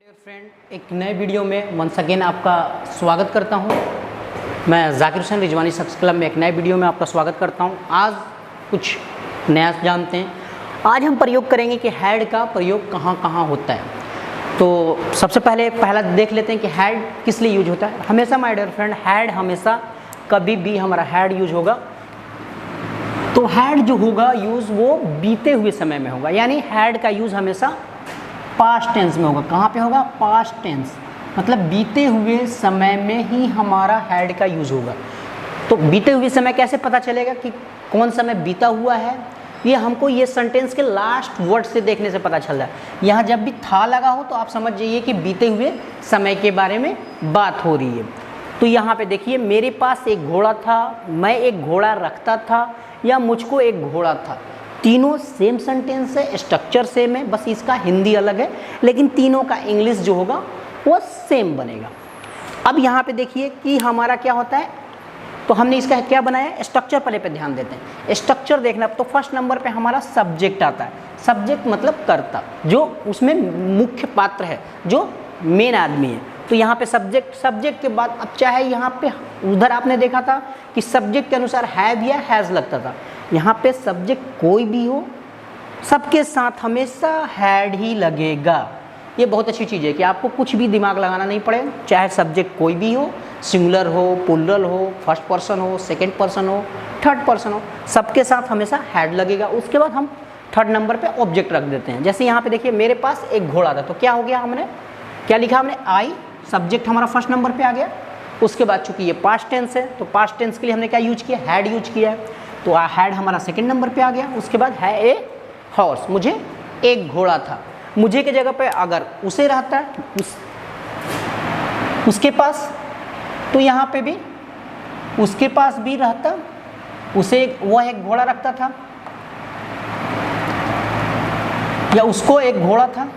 Dear friend, एक नए video में वंस अगेन आपका स्वागत करता हूं। मैं जाकिर हुसैन रिजवानी सक्सेस क्लब में एक नए वीडियो में आपका स्वागत करता हूं। आज कुछ नया जानते हैं। आज हम प्रयोग करेंगे कि हैड का प्रयोग कहां कहां होता है। तो सबसे पहला देख लेते हैं कि हैड किस लिए यूज होता है। हमेशा माय डियर फ्रेंड, हैड हमेशा कभी भी हमारा हैड यूज होगा तो हैड जो होगा यूज़ वो बीते हुए समय में होगा, यानी हैड का यूज़ हमेशा पास्ट टेंस में होगा। कहाँ पे होगा? पास्ट टेंस, मतलब बीते हुए समय में ही हमारा हैड का यूज़ होगा। तो बीते हुए समय कैसे पता चलेगा कि कौन समय बीता हुआ है? ये हमको ये सेंटेंस के लास्ट वर्ड से देखने से पता चल रहा है। यहाँ जब भी था लगा हो तो आप समझ जाइए कि बीते हुए समय के बारे में बात हो रही है। तो यहाँ पे देखिए, मेरे पास एक घोड़ा था, मैं एक घोड़ा रखता था, या मुझको एक घोड़ा था। तीनों सेम सेंटेंस है, स्ट्रक्चर सेम है, बस इसका हिंदी अलग है, लेकिन तीनों का इंग्लिश जो होगा वो सेम बनेगा। अब यहाँ पे देखिए कि हमारा क्या होता है, तो हमने इसका क्या बनाया, स्ट्रक्चर पहले पे ध्यान देते हैं। स्ट्रक्चर देखना तो फर्स्ट नंबर पे हमारा सब्जेक्ट आता है। सब्जेक्ट मतलब कर्ता, जो उसमें मुख्य पात्र है, जो मेन आदमी है। तो यहाँ पे सब्जेक्ट के बाद अब चाहे यहाँ पे उधर आपने देखा था कि सब्जेक्ट के अनुसार हैव या हैज़ लगता था। यहाँ पे सब्जेक्ट कोई भी हो, सबके साथ हमेशा हैड ही लगेगा। ये बहुत अच्छी चीज़ है कि आपको कुछ भी दिमाग लगाना नहीं पड़े, चाहे सब्जेक्ट कोई भी हो, सिंगुलर हो, प्लूरल हो, फर्स्ट पर्सन हो, सेकेंड पर्सन हो, थर्ड पर्सन हो, सबके साथ हमेशा हैड लगेगा। उसके बाद हम थर्ड नंबर पे ऑब्जेक्ट रख देते हैं। जैसे यहाँ पे देखिए, मेरे पास एक घोड़ा था, तो क्या हो गया, हमने क्या लिखा, हमने आई, सब्जेक्ट हमारा फर्स्ट नंबर पे आ गया। उसके बाद चूंकि ये पास्ट टेंस है तो पास्ट टेंस के लिए हमने क्या यूज किया, हैड यूज किया है, तो हैड हमारा सेकंड नंबर पे आ गया। उसके बाद है ए हॉर्स, मुझे एक घोड़ा था। मुझे की जगह पे अगर उसे रहता है उसके पास, तो यहाँ पे भी उसके पास भी रहता, उसे वह एक घोड़ा रखता था, या उसको एक घोड़ा था।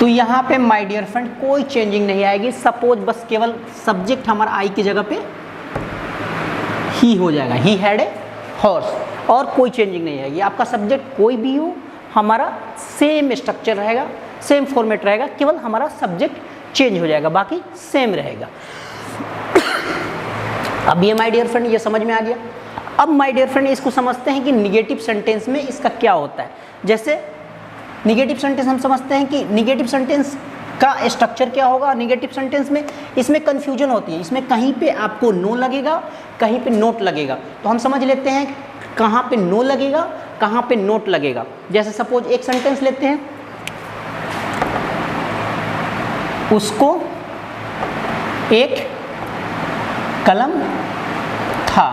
तो यहाँ पे माय डियर फ्रेंड कोई चेंजिंग नहीं आएगी। सपोज बस केवल सब्जेक्ट हमारा आई की जगह पे ही हो जाएगा, ही हैड ए हॉर्स, और कोई चेंजिंग नहीं आएगी। आपका सब्जेक्ट कोई भी हो, हमारा सेम स्ट्रक्चर रहेगा, सेम फॉर्मेट रहेगा, केवल हमारा सब्जेक्ट चेंज हो जाएगा, बाकी सेम रहेगा। अब ये माय डियर फ्रेंड ये समझ में आ गया। अब माय डियर फ्रेंड इसको समझते हैं कि निगेटिव सेंटेंस में इसका क्या होता है। जैसे निगेटिव सेंटेंस हम समझते हैं कि निगेटिव सेंटेंस का स्ट्रक्चर क्या होगा। निगेटिव सेंटेंस में इसमें कंफ्यूजन होती है, इसमें कहीं पे आपको नो लगेगा, कहीं पे नोट लगेगा। तो हम समझ लेते हैं कहाँ पे नो लगेगा, कहाँ पे नोट लगेगा। जैसे सपोज एक सेंटेंस लेते हैं, उसको एक कलम था,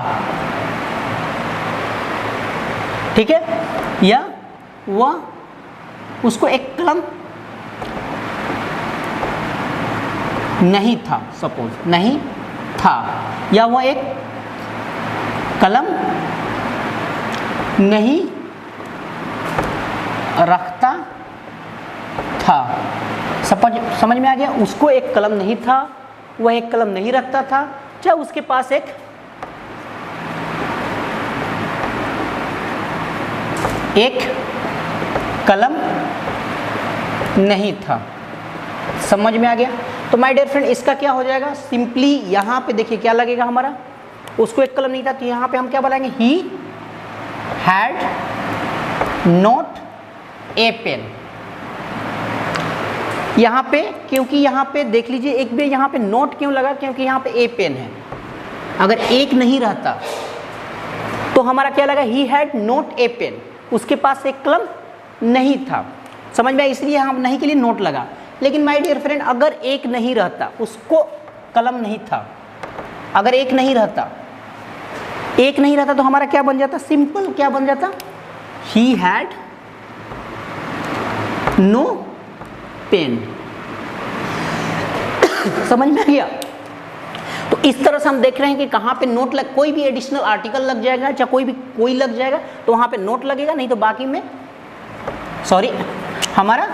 ठीक है, या वह उसको एक कलम नहीं था, सपोज नहीं था, या वह एक कलम नहीं रखता था। समझ में आ गया। उसको एक कलम नहीं था, वह एक कलम नहीं रखता था, चाहे उसके पास एक कलम नहीं था। समझ में आ गया। तो माय डियर फ्रेंड इसका क्या हो जाएगा, सिंपली यहाँ पे देखिए क्या लगेगा हमारा, उसको एक कलम नहीं था, तो यहाँ पे हम क्या बोलेंगे, he had not a pen. यहाँ पे क्योंकि यहाँ पे देख लीजिए, एक भी यहाँ पे नोट क्यों लगा, क्योंकि यहाँ पे ए पेन है। अगर एक नहीं रहता तो हमारा क्या लगा, he had not a pen, उसके पास एक कलम नहीं था। समझ में आया, इसलिए हम नहीं के लिए नोट लगा। लेकिन माय डियर फ्रेंड अगर एक नहीं रहता, उसको कलम नहीं था, अगर एक नहीं रहता तो हमारा क्या बन जाता, सिंपल क्या बन जाता, ही हैड नो पेन। समझ में आ गया। तो इस तरह से हम देख रहे हैं कि कहाँ पे नोट लग, कोई भी एडिशनल आर्टिकल लग जाएगा, चाहे कोई लग जाएगा तो वहाँ पे नोट लगेगा, नहीं तो बाकी में हमारा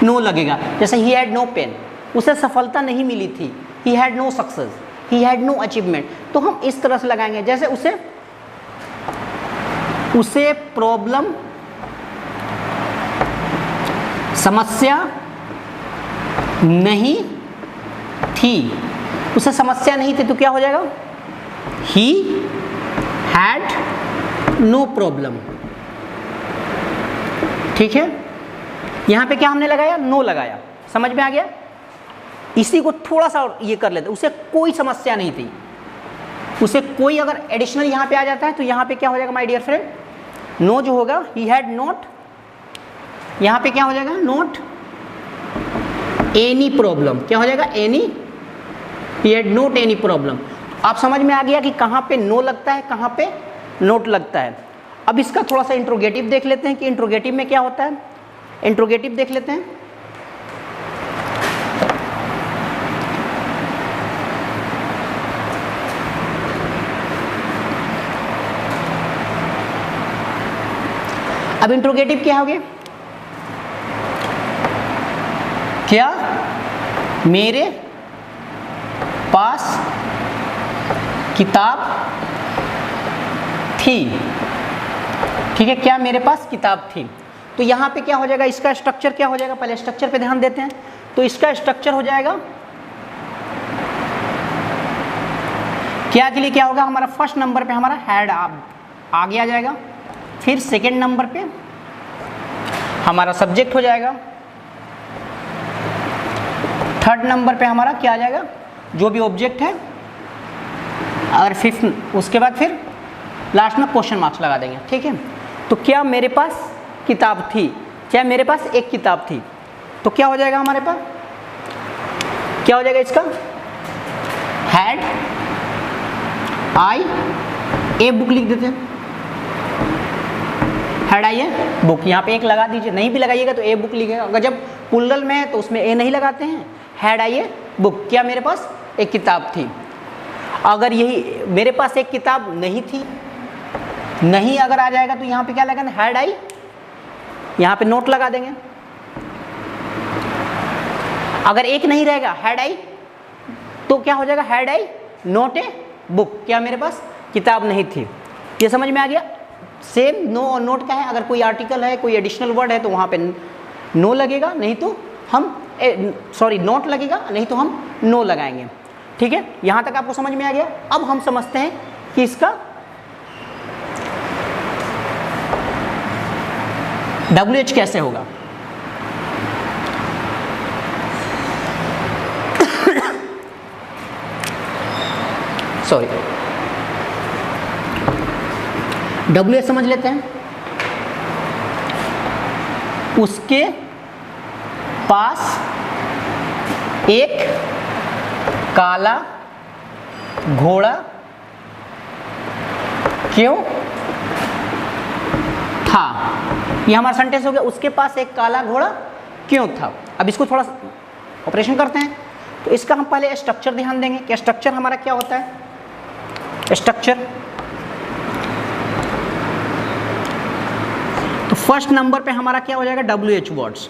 नो लगेगा। जैसे ही हैड नो पेन, उसे सफलता नहीं मिली थी, he had no success, he had no achievement. तो हम इस तरह से लगाएंगे, जैसे उसे प्रॉब्लम, समस्या नहीं थी, उसे समस्या नहीं थी, तो क्या हो जाएगा? He had no problem. ठीक है, यहां पे क्या हमने लगाया? नो लगाया। समझ में आ गया? इसी को थोड़ा सा ये कर लेते, उसे कोई समस्या नहीं थी, उसे कोई अगर एडिशनल यहां पे आ जाता है तो यहां पे क्या हो जाएगा माय डियर फ्रेंड? नो जो होगा, ही हैड नॉट, यहां पे क्या हो जाएगा? Not any problem. क्या हो जाएगा? Any, he had not any problem. आप समझ में आ गया कि कहां पे नो लगता है, कहां पे नोट लगता है। अब इसका थोड़ा सा इंट्रोगेटिव देख लेते हैं कि इंट्रोगेटिव में क्या होता है। इंट्रोगेटिव देख लेते हैं। अब इंट्रोगेटिव क्या हो गया? क्या मेरे पास किताब थी? ठीक है, क्या मेरे पास किताब थी? तो यहां पे क्या हो जाएगा? इसका स्ट्रक्चर क्या हो जाएगा? पहले स्ट्रक्चर पे ध्यान देते हैं। तो इसका स्ट्रक्चर हो जाएगा क्या के लिए क्या होगा? हमारा फर्स्ट नंबर पे हमारा हैड आगे आ जाएगा, फिर सेकेंड नंबर पे हमारा सब्जेक्ट हो जाएगा, थर्ड नंबर पे हमारा क्या आ जाएगा? जो भी ऑब्जेक्ट है, और फिफ्थ उसके बाद फिर लास्ट में क्वेश्चन मार्क्स लगा देंगे। ठीक है, तो क्या मेरे पास किताब थी? क्या मेरे पास एक किताब थी? तो क्या हो जाएगा हमारे पास? क्या हो जाएगा इसका? हैड आई ए बुक लिख देते हैं। हैड आई ए बुक, यहाँ पे एक लगा दीजिए, नहीं भी लगाइएगा तो ए बुक लिखेगा। अगर जब प्लुरल में है तो उसमें ए नहीं लगाते हैं। हैड आई ए बुक, क्या मेरे पास एक किताब थी। अगर यही मेरे पास एक किताब नहीं थी, नहीं अगर आ जाएगा तो यहाँ पे क्या लगाना? हैड आई, यहाँ पे नोट लगा देंगे। अगर एक नहीं रहेगा हैड आई, तो क्या हो जाएगा? Had I note a book, क्या मेरे पास किताब नहीं थी। ये समझ में आ गया? सेम नो और नोट का है, अगर कोई आर्टिकल है, कोई एडिशनल वर्ड है तो वहाँ पे नो लगेगा, नहीं तो हम नोट लगेगा, नहीं तो हम नो लगाएंगे। ठीक है, यहाँ तक आपको समझ में आ गया। अब हम समझते हैं कि इसका WH कैसे होगा। सॉरी, WH समझ लेते हैं। उसके पास एक काला घोड़ा क्यों था? ये हमारा सेंटेंस हो गया, उसके पास एक काला घोड़ा क्यों था। अब इसको थोड़ा ऑपरेशन करते हैं। तो इसका हम पहले स्ट्रक्चर ध्यान देंगे कि स्ट्रक्चर हमारा क्या होता है। स्ट्रक्चर, तो फर्स्ट नंबर पे हमारा क्या हो जाएगा? WH words.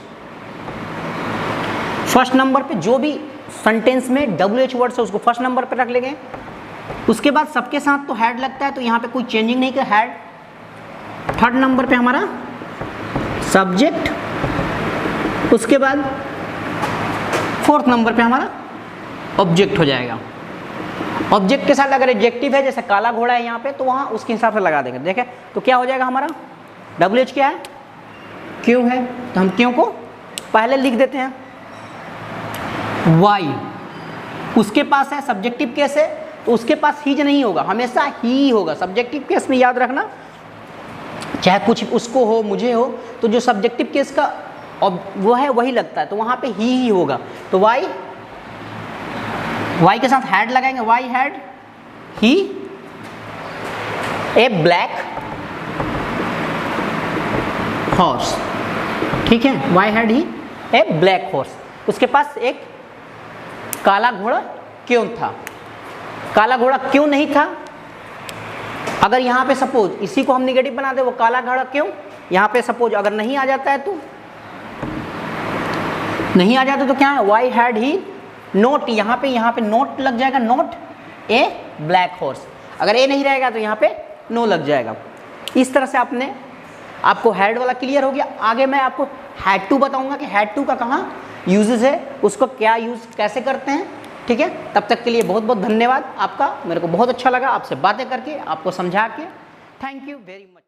फर्स्ट नंबर पे जो भी सेंटेंस में WH वर्ड्स है उसको फर्स्ट नंबर पे रख लेंगे। उसके बाद सबके साथ तो हैड लगता है, तो यहाँ पे कोई चेंजिंग नहीं कर, हैड। थर्ड नंबर पे हमारा सब्जेक्ट, उसके बाद फोर्थ नंबर पे हमारा ऑब्जेक्ट हो जाएगा। ऑब्जेक्ट के साथ अगर एडजेक्टिव है, जैसे काला घोड़ा है यहाँ पे, तो वहाँ उसके हिसाब से लगा देंगे। देखें तो क्या हो जाएगा हमारा? WH क्या है? क्यों है, तो हम क्यों को पहले लिख देते हैं। वाई, उसके पास है, सब्जेक्टिव केस है तो उसके पास ही नहीं होगा, हमेशा ही होगा। सब्जेक्टिव केस में याद रखना, चाहे कुछ उसको हो, मुझे हो, तो जो सब्जेक्टिव केस का वो है वही लगता है, तो वहाँ पे ही होगा। तो वाई के साथ हैड लगाएंगे। Why had he a black horse. ठीक है, why had he a black horse, उसके पास एक काला घोड़ा क्यों था। काला घोड़ा क्यों नहीं था? अगर यहाँ पे सपोज इसी को हम निगेटिव बना दे, वो काला घोड़ा क्यों, यहाँ पे सपोज अगर नहीं आ जाता है तो नहीं आ जाता तो क्या है? वाई हैड ही नोट, यहाँ पे नोट लग जाएगा, नोट ए ब्लैक हॉर्स। अगर ए नहीं रहेगा तो यहाँ पे नो लग जाएगा। इस तरह से आपको हैड वाला क्लियर हो गया। आगे मैं आपको हैड टू बताऊंगा कि हैड टू का कहाँ यूजेस है उसको क्या यूज़ कैसे करते हैं। ठीक है, तब तक के लिए बहुत बहुत धन्यवाद आपका। मेरे को बहुत अच्छा लगा आपसे बातें करके, आपको समझा के। Thank you very much.